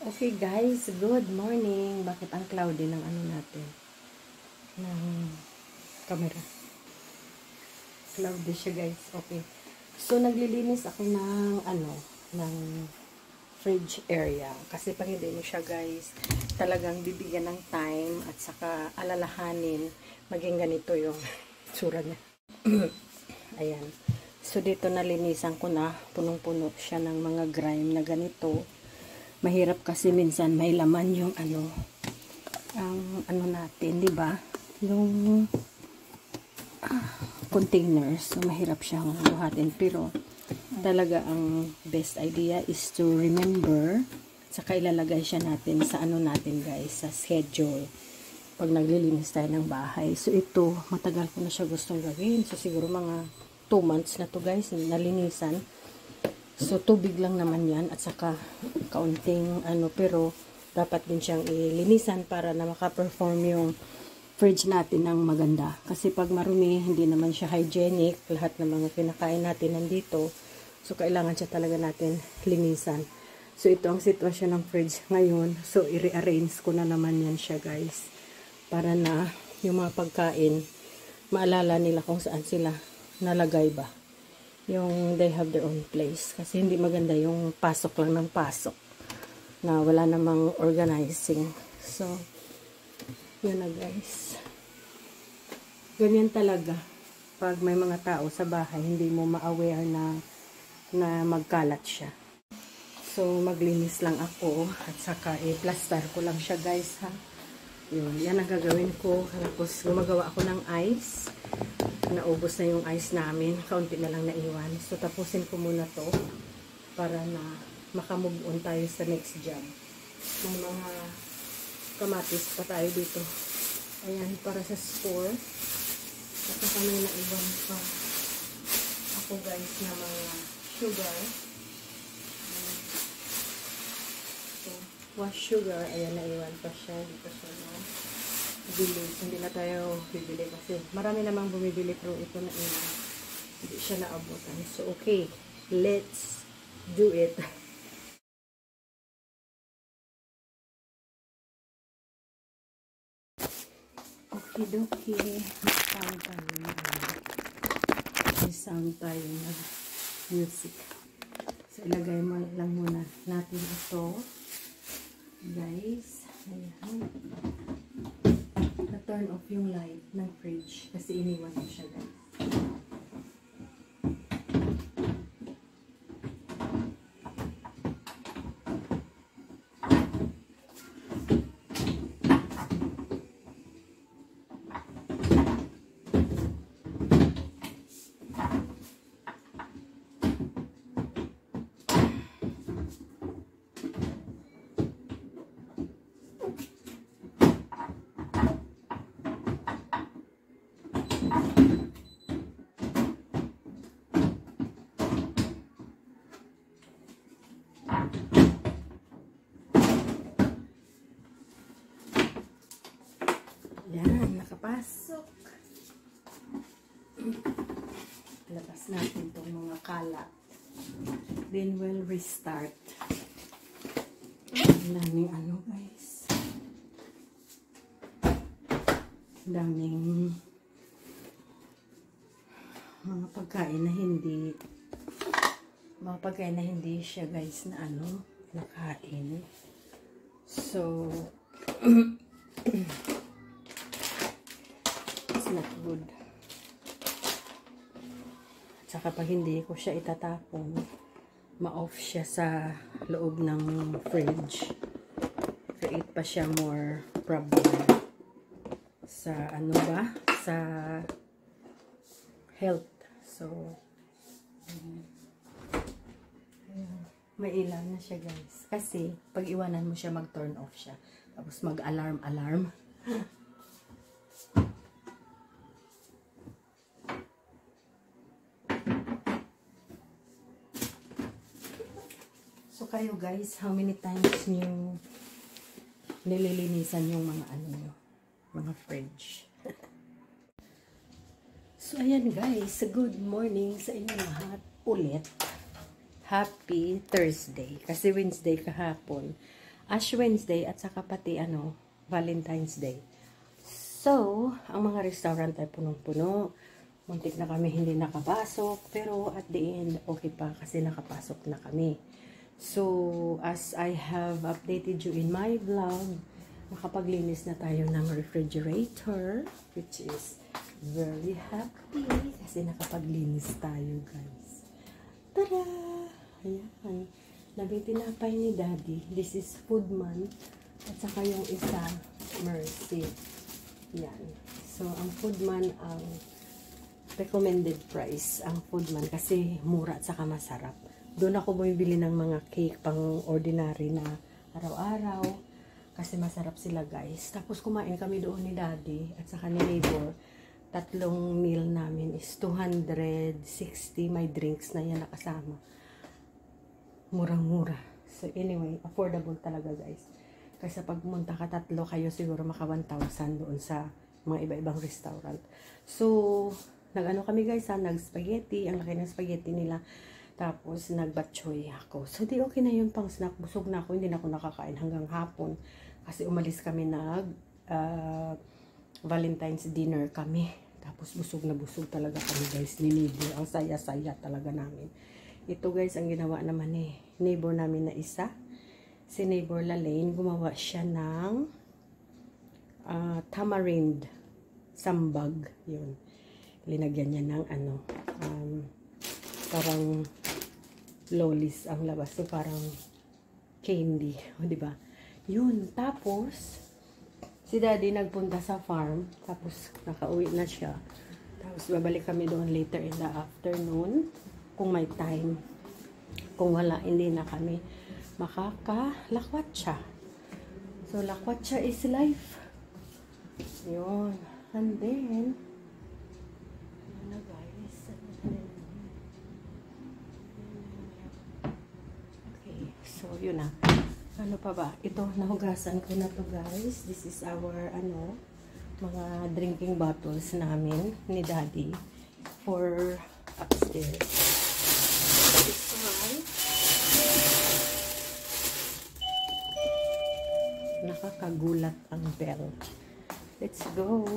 Okay guys, good morning. Bakit ang cloudy ng ano natin? Ng camera. Cloudy siya guys. Okay. So naglilinis ako ng ng fridge area. Kasi pag hindi mo siya guys, talagang bibigyan ng time at saka alalahanin maging ganito yung tsura niya. Ayan. So dito nalinisan ko na, punong-puno siya ng mga grime na ganito. Mahirap kasi minsan may laman yung ang natin, di ba? Yung containers. So mahirap siyang buhatin, pero talaga ang best idea is to remember, saka ilalagay siya natin sa natin guys, sa schedule pag naglilinis tayo ng bahay. So ito, matagal ko na siya gustong gawin. So siguro mga 2 months na to guys, nalinisan. So, tubig lang naman yan at saka kaunting pero dapat din siyang ilinisan para na makaperform yung fridge natin ng maganda. Kasi pag marumi, hindi naman siya hygienic. Lahat ng mga kinakain natin nandito. So, kailangan siya talaga natin linisan. So, ito ang sitwasyon ng fridge ngayon. So, i-rearrange ko na naman yan siya guys. Para na yung mga pagkain, maalala nila kung saan sila nalagay ba. Yung they have their own place. Kasi hindi maganda yung pasok lang ng pasok na wala namang organizing. So, yun na guys. Ganyan talaga. Pag may mga tao sa bahay, hindi mo ma-aware na magkalat siya. So, maglinis lang ako at saka plaster ko lang siya guys ha. Yun, yan ang gagawin ko. Tapos, gumagawa ako ng ice. Naubos na yung ice namin. Kaunti na lang naiwan. So, tapusin ko muna to para na makamove on tayo sa next job. May mga kamatis pa tayo dito. Ayan, para sa store. At saka may naiwan pa ako guys na mga sugar. So, wash sugar. Ayan, naiwan pa siya. Dito siya na. Hindi na tayo bibili kasi marami namang bumibili pero ito na hindi siya naabutan. So, okay. Let's do it. Okay. Sound tayo na music. So, ilagay mo lang muna natin ito. Guys. Ayan. Turn off yung light ng fridge kasi iniwan ko siya guys. Yan, nakapasok. Labas natin itong mga kalat. Then we'll restart. Daming guys. Daming mga pagkain na hindi siya guys na nakain. So it's not good. At saka pag hindi ko siya itatapon, ma-off siya sa loob ng fridge. Create pa siya more problem sa sa health. So may ilaw na siya guys. Kasi pag iwanan mo siya, mag-turn off siya. Tapos mag-alarm. So kayo guys, how many times niyo nililinisan yung mga mga fridge? So ayan guys, good morning sa inyo lahat ulit. Happy Thursday. Kasi Wednesday kahapon, Ash Wednesday at saka pati Valentine's Day. So, ang mga restaurant ay punong-puno. Muntik na kami hindi nakapasok, pero at the end, okay pa kasi nakapasok na kami. So, as I have updated you in my vlog, nakapaglinis na tayo ng refrigerator, which is very happy kasi nakapaglinis tayo, guys. Tada! Ayan. Nabing tinapay ni Daddy. This is Foodman. At saka yung isa, Mercy. Yan. So, ang Foodman ang recommended price ang Foodman kasi mura at saka masarap. Doon ako bumibili ng mga cake pang ordinary na araw-araw kasi masarap sila, guys. Tapos kumain kami doon ni Daddy at saka ni neighbor. 3 meal namin is 260. May drinks na yan nakasama. Murang-mura. So anyway, affordable talaga, guys. Kasi pag pumunta ka 3 kayo siguro maka 1,000 doon sa mga iba-ibang restaurant. So nag-ano kami, guys, nag-spaghetti. Ang laki ng spaghetti nila. Tapos, nag-batchoy ako. So, di okay na yun pang snack. Busog na ako. Hindi na ako nakakain hanggang hapon. Kasi umalis kami Valentine's dinner kami. Tapos, busog na busog talaga kami, guys. Ni neighbor. Ang saya-saya talaga namin. Ito, guys, ang ginawa naman neighbor namin na isa. Si neighbor Lalaine, gumawa siya ng tamarind sambag. Yun. Linagyan niya ng parang lolis ang labas. So, parang candy. O, diba? Yun. Tapos, si Daddy nagpunta sa farm. Tapos, nakauwi na siya. Tapos, babalik kami doon later in the afternoon. Kung may time. Kung wala, hindi na kami makakalakwatsa. So, lakwatsa is life. Yun. And then, so, yun na. Ano pa ba? Ito, nahugasan ko na to, guys. This is our, mga drinking bottles namin ni Daddy for upstairs. This one. Nakakagulat ang bell. Let's go.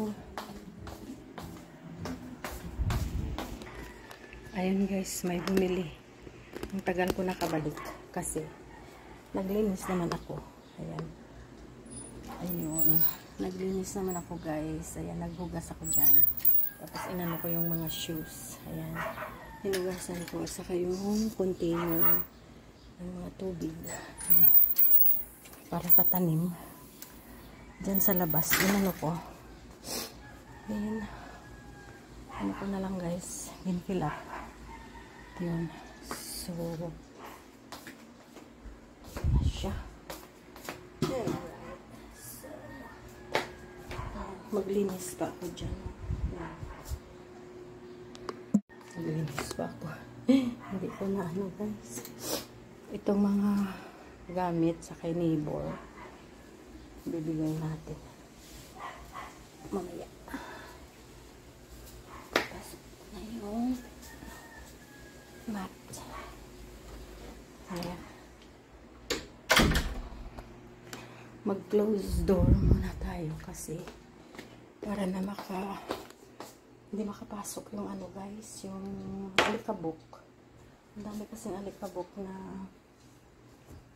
Ayan, guys, may bumili. Ang tagal ko nakabalik kasi naglinis naman ako. Ayan. Ayun. Naglinis naman ako, guys. Ayan, naghugas ako dyan. Tapos inano ko yung mga shoes. Ayan. Hinugasan ko. Saka yung container ng mga tubig. Ayan. Para sa tanim. Dyan sa labas. Inano ko. Ayan. Ano ko na lang, guys. Infill up. Yun. So, siya. So, maglinis pa ako dyan. Maglinis pa ako. Hindi ko na guys. Itong mga gamit sa kay neighbor, bibigay natin. Mamaya. Pasok na yung mat. Ayan. Mag-close door muna tayo kasi para na hindi makapasok yung guys, yung alikabok. Ang dami kasing alikabok na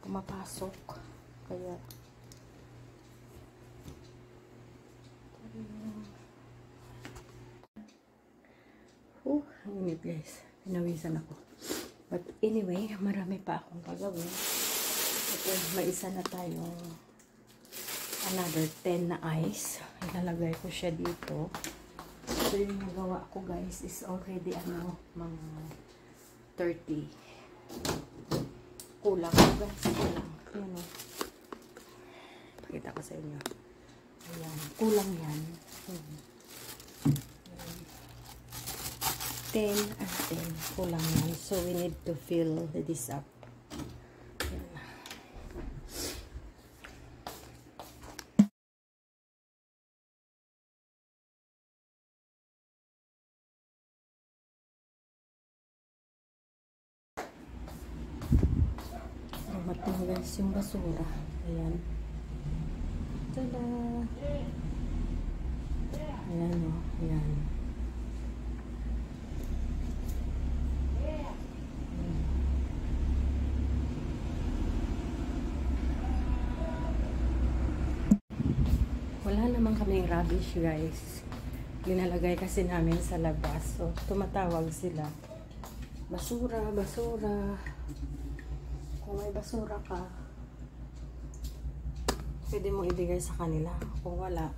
pumapasok. Kaya ang init, guys. Pinawisan ako. But anyway, marami pa akong gagawin. Ito, may isa na tayong another 10 na ice. Ilalagay ko siya dito. So, yung nagawa ko, guys, is already mga 30. Kulang, guys. Kulang. Ayan, pakita ko sa inyo. Ayan. Kulang yan. 10 and 10. Kulang yan. So, we need to fill this up. Ayan. Dumating, guys, yung basura. Ayan. Tada! Ayan o. Ayan. Wala naman kaming rubbish guys. Linalagay kasi namin sa labas. So, tumatawag sila. Basura, basura. Kung may basura ka, pwede mo ibigay sa kanila. Kung wala,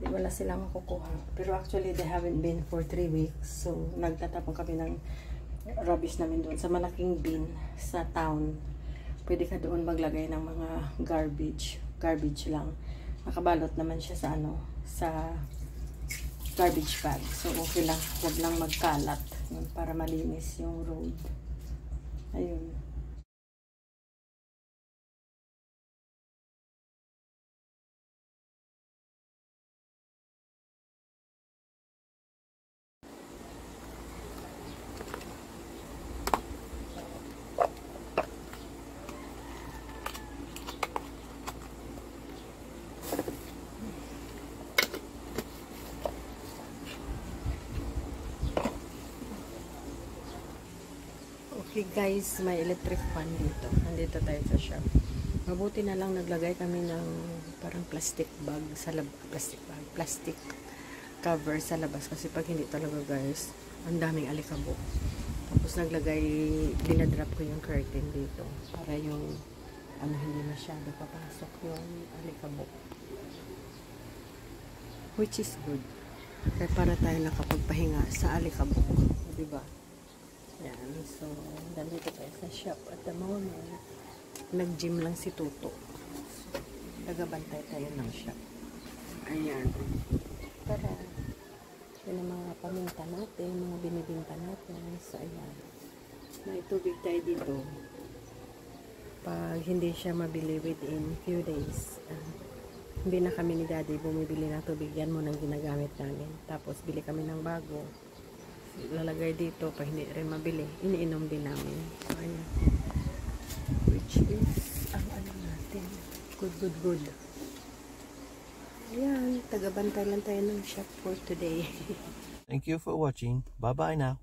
wala silang makukuha. Pero actually, they haven't been for 3 weeks. So, nagtatapon kami ng rubbish namin doon sa malaking bin sa town. Pwede ka doon maglagay ng mga garbage. Garbage lang. Nakabalot naman siya sa sa garbage bag. So, okay lang. Huwag lang magkalat. Yun, para malinis yung road. Ayun. Okay guys, may electric fan dito. Nandito tayo sa shop. Mabuti na lang naglagay kami ng parang plastic bag sa plastic cover sa labas kasi pag hindi talaga guys, ang daming alikabok. Tapos dinadrop ko yung curtain dito para yung hindi masyado papasok yung alikabok. Which is good. Kaya para tayo nakapagpahinga sa alikabok, di ba? Yan, so, nandito tayo sa shop at the moment. Nag-gym lang si Tuto. So, nagabantay tayo ng shop. Ayan. Tara. Yan ang mga paminta natin, mga binibinta natin. So, ayan. May tubig tayo dito. Pag hindi siya mabili within few days, hindi na kami ni Daddy bumibili ng tubig. Yan muna ang ginagamit namin. Tapos, bili kami ng bago. Lalagay dito pa hindi rin mabili, iniinom din namin. So, ayan. Which is ang natin, good. Ayan, tagabantay lang tayo ng shop for today. Thank you for watching. Bye bye now.